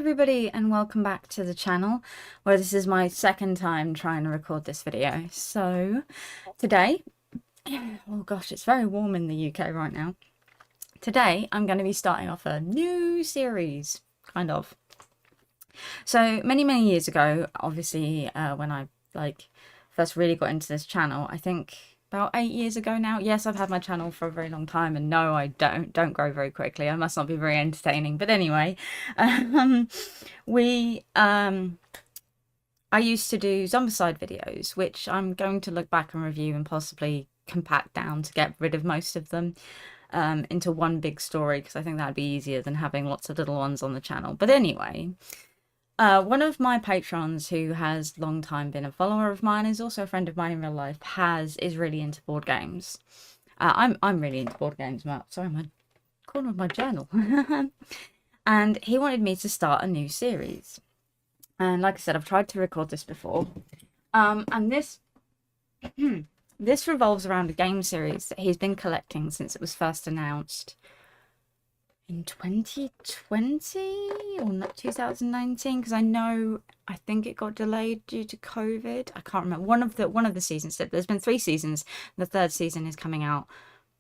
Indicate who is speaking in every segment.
Speaker 1: everybody, and welcome back to the channel, where this is my second time trying to record this video. So today, oh gosh, it's very warm in the UK right now. Today I'm going to be starting off a new series, kind of. So many years ago, obviously, when I first really got into this channel, I think about 8 years ago now. Yes, I've had my channel for a very long time, and no, I don't grow very quickly. I must not be very entertaining, but anyway, I used to do zombicide videos, which I'm going to look back and review and possibly compact down to get rid of most of them into one big story, because I think that'd be easier than having lots of little ones on the channel. But anyway, one of my patrons, who has long time been a follower of mine, is also a friend of mine in real life, is really into board games. I'm really into board games, Matt. Sorry, my corner of my journal. And he wanted me to start a new series. And like I said, I've tried to record this before. And this this revolves around a game series that he's been collecting since it was first announced in 2020 or not 2019, because I think it got delayed due to COVID. I can't remember. One of the seasons. There's been 3 seasons. The 3rd season is coming out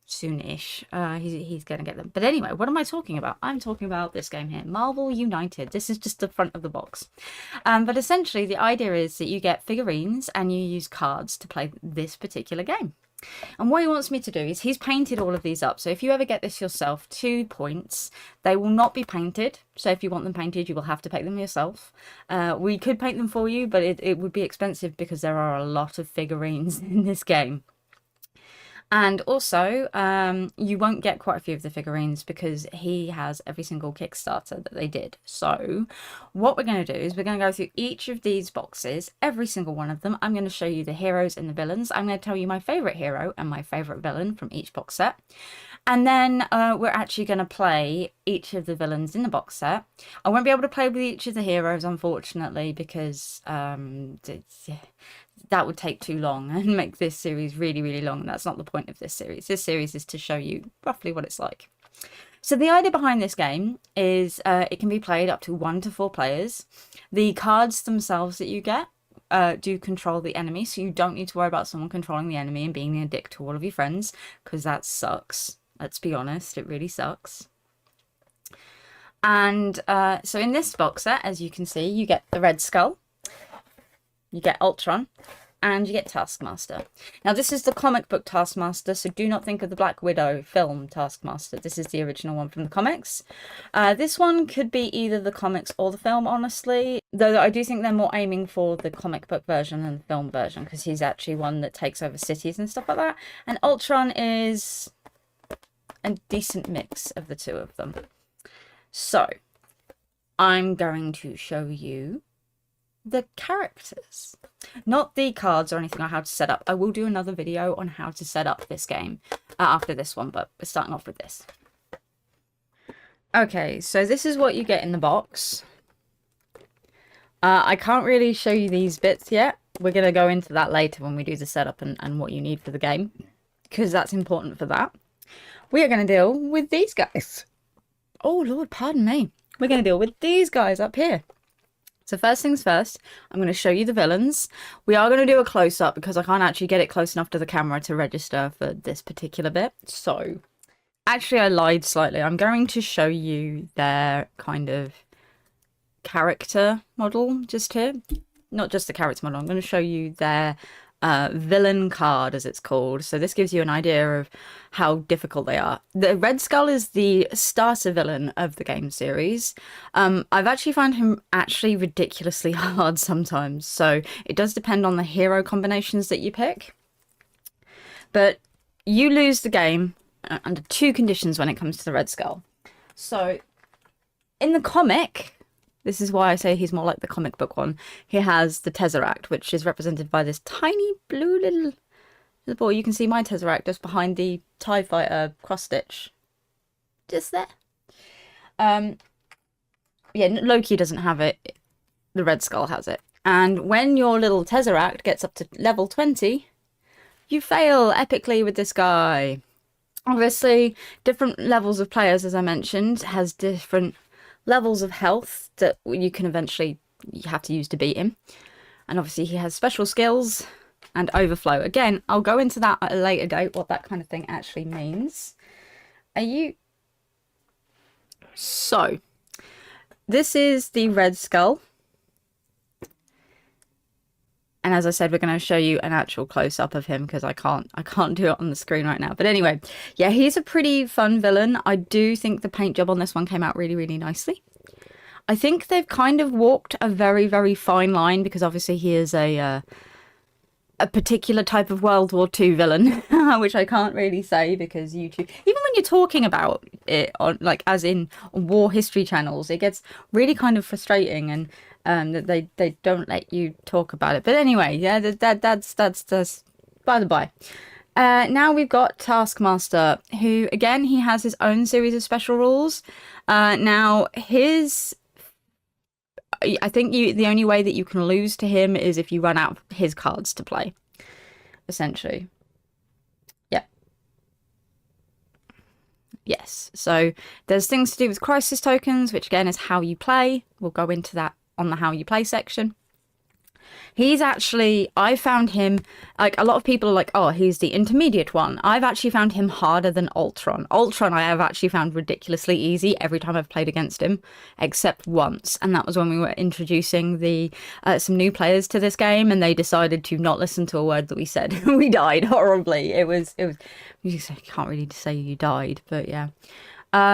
Speaker 1: soonish. He's gonna get them. But anyway, what am I talking about? I'm talking about this game here, Marvel United. This is just the front of the box. But essentially the idea is that you get figurines and you use cards to play this particular game. And what he wants me to do is, he's painted all of these up. So if you ever get this yourself, 2 points. They will not be painted. So if you want them painted, you will have to paint them yourself. We could paint them for you, but it would be expensive because there are a lot of figurines in this game. And also, you won't get quite a few of the figurines because he has every single Kickstarter that they did. So what we're going to do is we're going to go through each of these boxes, every single one of them. I'm going to show you the heroes and the villains. I'm going to tell you my favourite hero and my favourite villain from each box set. And then we're actually going to play each of the villains in the box set. I won't be able to play with each of the heroes, unfortunately, because that would take too long and make this series really long. And that's not the point of this series. This series is to show you roughly what it's like. So the idea behind this game is it can be played up to 1 to 4 players. The cards themselves that you get do control the enemy, so you don't need to worry about someone controlling the enemy and being a dick to all of your friends, because that sucks. Let's be honest, it really sucks. And so in this box set, as you can see, you get the Red Skull, you get Ultron, and you get Taskmaster. Now this is the comic book Taskmaster, so do not think of the Black Widow film Taskmaster. This is the original one from the comics. This one could be either the comics or the film, honestly, though I do think they're more aiming for the comic book version than the film version, because he's actually one that takes over cities and stuff like that. And Ultron is a decent mix of the 2 of them. So I'm going to show you the characters, not the cards or anything, on how to set up. I will do another video on how to set up this game after this one, but we're starting off with this. Okay, so this is what you get in the box. I can't really show you these bits yet. We're going to go into that later when we do the setup and what you need for the game, because that's important for that. We are going to deal with these guys. Oh Lord, pardon me. We're going to deal with these guys up here. So first things first, I'm going to show you the villains. We are going to do a close-up because I can't actually get it close enough to the camera to register for this particular bit. So, actually I lied slightly. I'm going to show you their kind of character model just here. Not just the character model, I'm going to show you their villain card, as it's called. So this gives you an idea of how difficult they are. The Red Skull is the starter villain of the game series. I've actually found him actually ridiculously hard sometimes, so it does depend on the hero combinations that you pick. But you lose the game under 2 conditions when it comes to the Red Skull. So in the comic, this is why I say he's more like the comic book one. He has the Tesseract, which is represented by this tiny blue little boy. You can see my Tesseract just behind the TIE Fighter cross-stitch. Just there. Yeah, Loki doesn't have it. The Red Skull has it. And when your little Tesseract gets up to level 20, you fail epically with this guy. Obviously, different levels of players, as I mentioned, has different levels of health that you can eventually, you have to use to beat him. And obviously he has special skills and overflow. Again, I'll go into that at a later date, what that kind of thing actually means. So, this is the red skull. And as I said, we're going to show you an actual close-up of him because I can't do it on the screen right now. But anyway, yeah, he's a pretty fun villain. I do think the paint job on this one came out really, really nicely. I think they've kind of walked a very, very fine line because obviously he is a particular type of World War II villain, which I can't really say because YouTube, even when you're talking about it on, like, as in on war history channels, it gets really kind of frustrating, and that they don't let you talk about it. But anyway, yeah, that's by the by. Now we've got Taskmaster, who again, he has his own series of special rules. Now I think the only way that you can lose to him is if you run out of his cards to play, essentially. Yeah. Yes. So there's things to do with crisis tokens, which again is how you play. We'll go into that on the how you play section. He's actually, I found him, like, a lot of people are like, oh, he's the intermediate one. I've actually found him harder than Ultron. Ultron I have actually found ridiculously easy every time I've played against him, except once. And that was when we were introducing some new players to this game, and they decided to not listen to a word that we said. We died horribly. It was, you can't really say you died, but yeah.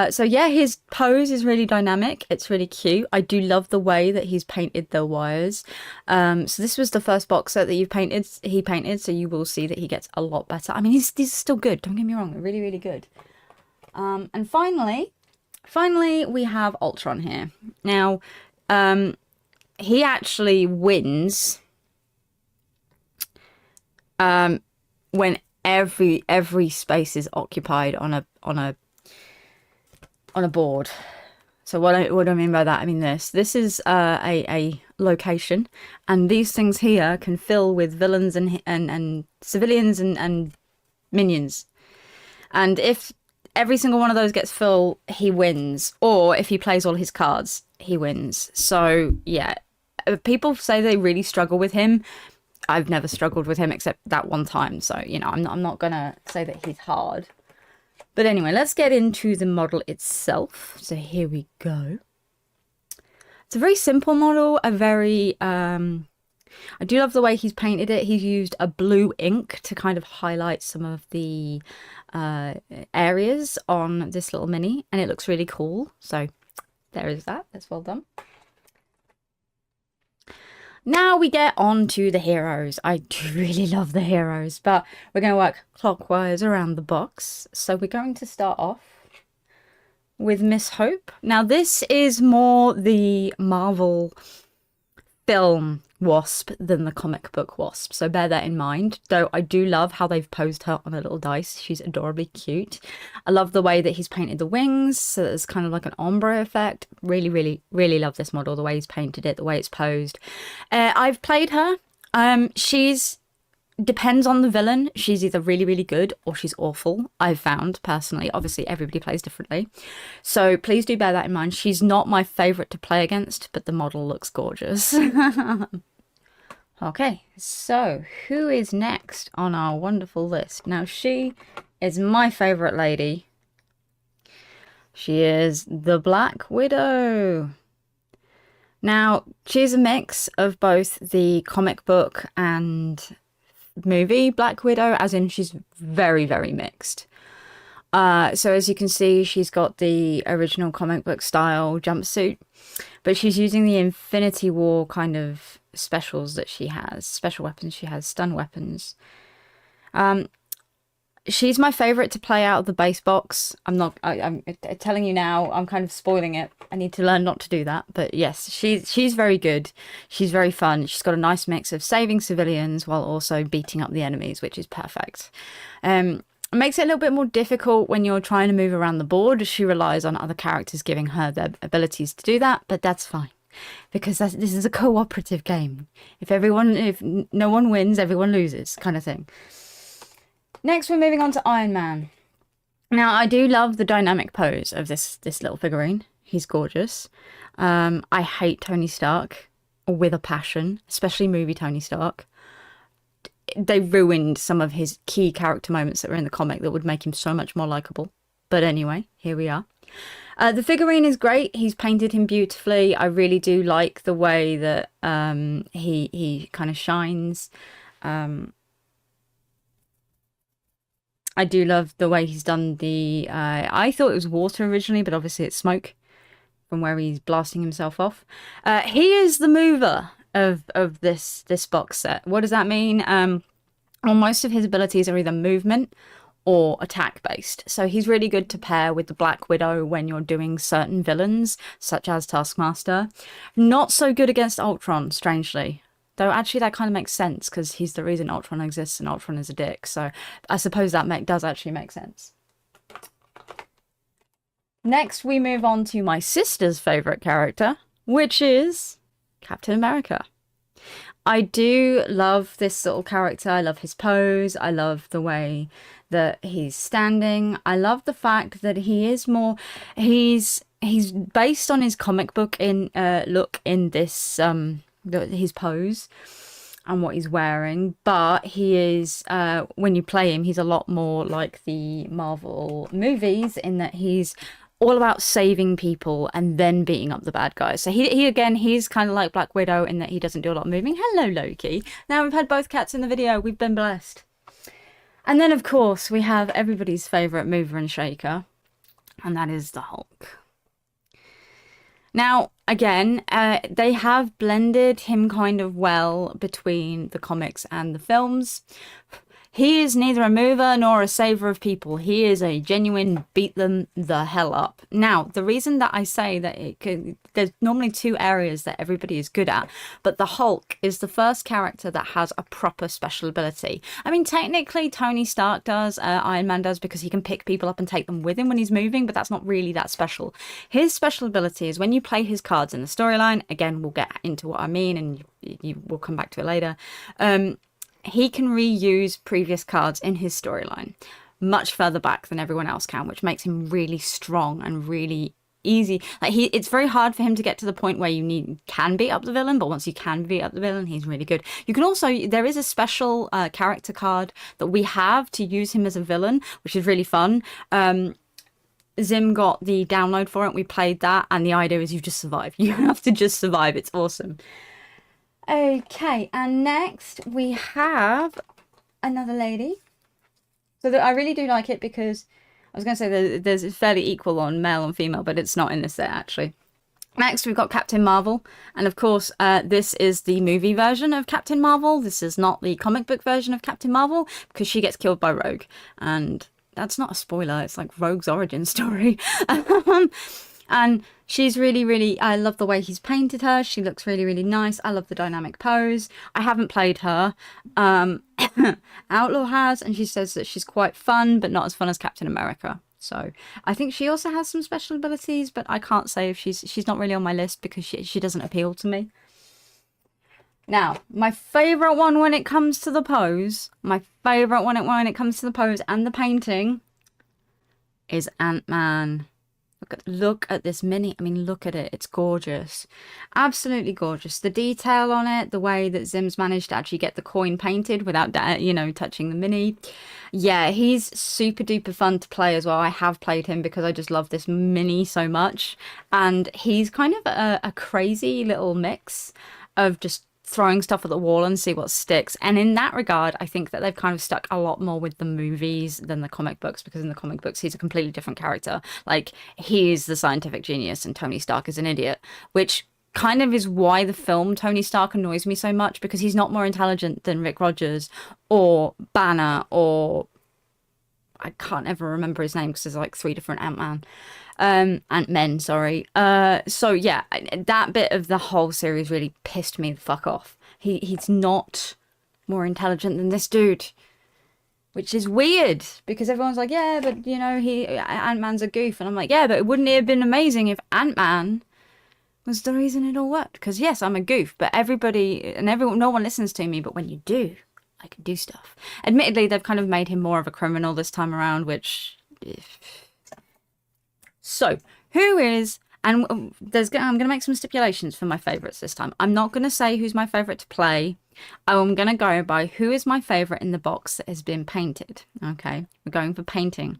Speaker 1: So yeah, his pose is really dynamic. It's really cute. I do love the way that he's painted the wires. So this was the first box set that he painted, so you will see that he gets a lot better. I mean, he's still good. Don't get me wrong, really, really good. And finally, we have Ultron here. Now, he actually wins when every space is occupied on a board. So what do I mean by that? I mean this is a location, and these things here can fill with villains and civilians and minions. And if every single one of those gets full, he wins. Or if he plays all his cards, he wins. So yeah, people say they really struggle with him. I've never struggled with him except that one time. So, you know, I'm not gonna say that he's hard. But anyway, let's get into the model itself. So here we go. It's a very simple model, I do love the way he's painted it. He's used a blue ink to kind of highlight some of the areas on this little mini, and it looks really cool. So there is that. That's well done. Now we get on to the heroes. I do really love the heroes, but we're going to work clockwise around the box. So we're going to start off with Miss Hope. Now this is more the Marvel film Wasp than the comic book Wasp, so bear that in mind. Though I do love how they've posed her on a little dice. She's adorably cute. I love the way that he's painted the wings, so there's kind of like an ombre effect. Really, really, really love this model, the way he's painted it, the way it's posed. I've played her. She's depends on the villain. She's either really, really good or she's awful, I've found personally. Obviously everybody plays differently, so please do bear that in mind. She's not my favorite to play against, but the model looks gorgeous. Okay, so who is next on our wonderful list? Now she is my favorite lady. She is the Black Widow. Now she's a mix of both the comic book and movie Black Widow, as in she's very, very mixed. So as you can see, she's got the original comic book style jumpsuit, but she's using the Infinity War kind of specials that she has, special weapons. She has stun weapons. She's my favorite to play out of the base box. I'm telling you now, I'm kind of spoiling it. I need to learn not to do that. But yes, she's very good. She's very fun. She's got a nice mix of saving civilians while also beating up the enemies, which is perfect. It makes it a little bit more difficult when you're trying to move around the board. She relies on other characters giving her their abilities to do that, but that's fine, because this is a cooperative game. If no one wins, everyone loses, kind of thing. Next, we're moving on to Iron Man. Now, I do love the dynamic pose of this little figurine. He's gorgeous. I hate Tony Stark with a passion, especially movie Tony Stark. They ruined some of his key character moments that were in the comic that would make him so much more likable. But anyway, here we are. The figurine is great. He's painted him beautifully. I really do like the way that he kind of shines. I do love the way he's done the... I thought it was water originally, but obviously it's smoke from where he's blasting himself off. He is the mover of this box set. What does that mean? Well, most of his abilities are either movement or attack based. So he's really good to pair with the Black Widow when you're doing certain villains, such as Taskmaster. Not so good against Ultron, strangely. Though actually that kind of makes sense because he's the reason Ultron exists and Ultron is a dick. So I suppose that does actually make sense. Next, we move on to my sister's favourite character, which is Captain America. I do love this little character. I love his pose. I love the way that he's standing. I love the fact that he is more... He's based on his comic book look in this... his pose and what he's wearing, but he is when you play him, he's a lot more like the Marvel movies in that he's all about saving people and then beating up the bad guys. So he's kind of like Black Widow in that he doesn't do a lot of moving. Hello, Loki. Now we've had both cats in the video. We've been blessed. And then, of course, we have everybody's favourite mover and shaker, and that is the Hulk. Now, again, they have blended him kind of well between the comics and the films. He is neither a mover nor a saver of people. He is a genuine beat them the hell up. Now, the reason that I say that there's normally two areas that everybody is good at, but the Hulk is the first character that has a proper special ability. I mean, technically, Tony Stark does, Iron Man does, because he can pick people up and take them with him when he's moving, but that's not really that special. His special ability is when you play his cards in the storyline, again, we'll get into what I mean, and you will come back to it later, he can reuse previous cards in his storyline much further back than everyone else can, which makes him really strong and really easy. Like it's very hard for him to get to the point where you can beat up the villain, but once you can beat up the villain, he's really good. You can also, there is a special character card that we have to use him as a villain, which is really fun. Zim got the download for it. We played that, and the idea is you just survive. You have to just survive. It's awesome. Okay, and next we have another lady. So I really do like it because I was going to say there's fairly equal on male and female, but it's not in this set actually. Next we've got Captain Marvel, and of course this is the movie version of Captain Marvel. This is not the comic book version of Captain Marvel because she gets killed by Rogue, and that's not a spoiler, it's like Rogue's origin story. And she's really, I love the way he's painted her. She looks really nice. I love the dynamic pose. I haven't played her. Outlaw has, and she says that she's quite fun, but not as fun as Captain America. So I think she also has some special abilities, but I can't say if she's not really on my list because she doesn't appeal to me. Now, my favourite one when it comes to the pose, and the painting is Ant-Man. Look at this mini. I mean, look at it. It's gorgeous. Absolutely gorgeous. The detail on it, the way that Zim's managed to actually get the coin painted without, touching the mini. Yeah, he's super duper fun to play as well. I have played him because I just love this mini so much. And he's kind of a crazy little mix of just throwing stuff at the wall and see what sticks. And in that regard, I think that they've kind of stuck a lot more with the movies than the comic books, because in the comic books he's a completely different character. Like, he's the scientific genius and Tony Stark is an idiot, which kind of is why the film Tony Stark annoys me so much, because he's not more intelligent than Rick Rogers or Banner or I can't ever remember his name because there's like 3 different Ant-Men, sorry. So yeah, that bit of the whole series really pissed me the fuck off. He's not more intelligent than this dude, which is weird because everyone's like, yeah, but Ant-Man's a goof, and I'm like, yeah, but wouldn't it have been amazing if Ant-Man was the reason it all worked? Because yes, I'm a goof, but no one listens to me, but when you do, I can do stuff. Admittedly, they've kind of made him more of a criminal this time around, which... So, who is And I'm going to make some stipulations for my favorites this time. I'm not going to say who's my favorite to play. I'm going to go by who is my favorite in the box that has been painted. Okay, we're going for painting.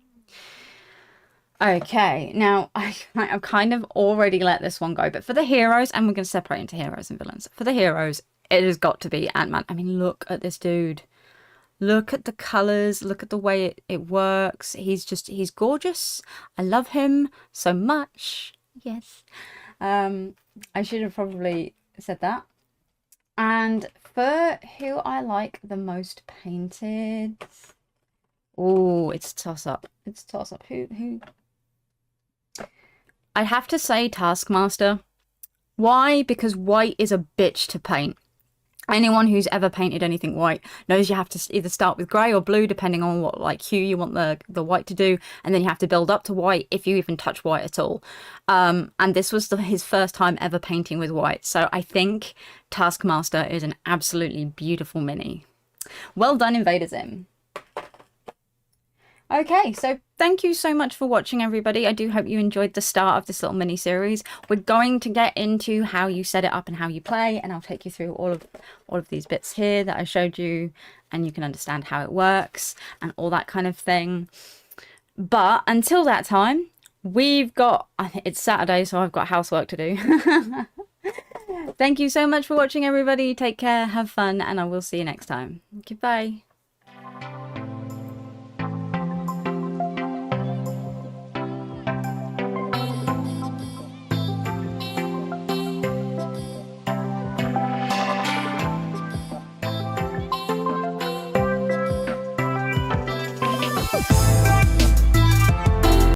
Speaker 1: Okay, now I've kind of already let this one go, but for the heroes, and we're going to separate into heroes and villains. For the heroes, it has got to be Ant-Man. I mean, look at this dude. Look at the colors. Look at the way it works. He's gorgeous. I love him so much. Yes. I should have probably said that. And for who I like the most painted. Oh, it's toss-up. It's toss-up. Who? I'd have to say Taskmaster. Why? Because white is a bitch to paint. Anyone who's ever painted anything white knows you have to either start with grey or blue, depending on what like hue you want the white to do, and then you have to build up to white if you even touch white at all. And this was his first time ever painting with white, so I think Taskmaster is an absolutely beautiful mini. Well done, Invader Zim. Okay, so thank you so much for watching, everybody. I do hope you enjoyed the start of this little mini series. We're going to get into how you set it up and how you play, and I'll take you through all of these bits here that I showed you, and you can understand how it works and all that kind of thing. But until that time, we've got, I think it's Saturday, so I've got housework to do. Thank you so much for watching, everybody. Take care, have fun, and I will see you next time. Goodbye.